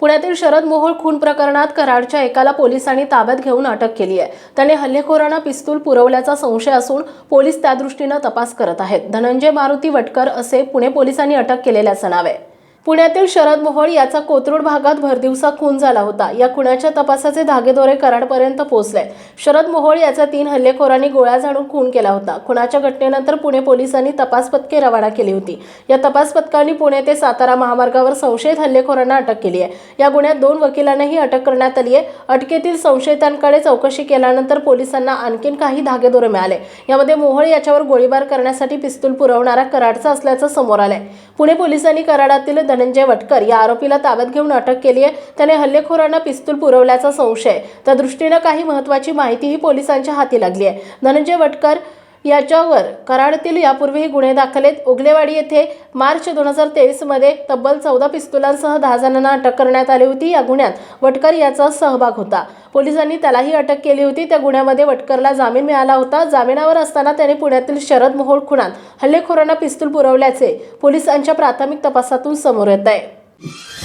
पुण्यातील शरद मोहोळ खून प्रकरणात कराडच्या एकाला पोलिसांनी ताब्यात घेऊन अटक केली आहे। त्याने हल्लेखोरांना पिस्तूल पुरवल्याचा संशय असून पोलीस त्या दृष्टीने तपास करत आहेत। धनंजय मारुती वटकर असे पुणे पोलिसांनी अटक केलेल्याचे नाव आहे। पुण्यातील शरद मोहोळ याचा कोथरूड भागात भरदिवसा खून झाला होता। या खुनाच्या तपासाचे धागेदोरे कराडपर्यंत पोहोचले। शरद मोहोळ याचा 3 हल्लेखोरांनी गोळ्या झाडून खून केला होता। खुनाच्या घटनेनंतर पुणे पोलिसांनी तपास पथके रवाना केली होती। या तपास पथकांनी पुणे ते सातारा महामार्गावर संशयित हल्लेखोरांना अटक केली आहे। या गुन्ह्यात 2 वकिलांनाही अटक करण्यात आली आहे। अटकेतील संशयितांकडे चौकशी केल्यानंतर पोलिसांना आणखीन काही धागेदोरे मिळाले। यामध्ये मोहोळ याच्यावर गोळीबार करण्यासाठी पिस्तूल पुरवणारा कराडचा असल्याचं समोर आलंय। पुणे पोलिसांनी कराडातील धनंजय वटकर या आरोपीला ताब्यात घेऊन अटक केली आहे। त्याने हल्लेखोरांना पिस्तूल पुरवल्याचा संशय, त्या दृष्टीने काही महत्त्वाची माहितीही पोलिसांच्या हाती लागली आहे। धनंजय वटकर याच्यावर कराडातील यापूर्वीही गुन्हे दाखल आहेत। ओगलेवाडी येथे मार्च 2023 मध्ये तब्बल 14 पिस्तुलांसह 10 जणांना अटक करण्यात आली होती। या गुन्ह्यात वटकर याचा सहभाग होता। पोलिसांनी त्यालाही अटक केली होती। त्या गुन्ह्यामध्ये वटकरला जामीन मिळाला होता। जामिनावर असताना त्याने पुण्यातील शरद मोहोळ खुनात हल्लेखोरांना पिस्तूल पुरवल्याचे पोलिसांच्या प्राथमिक तपासातून समोर येत आहे।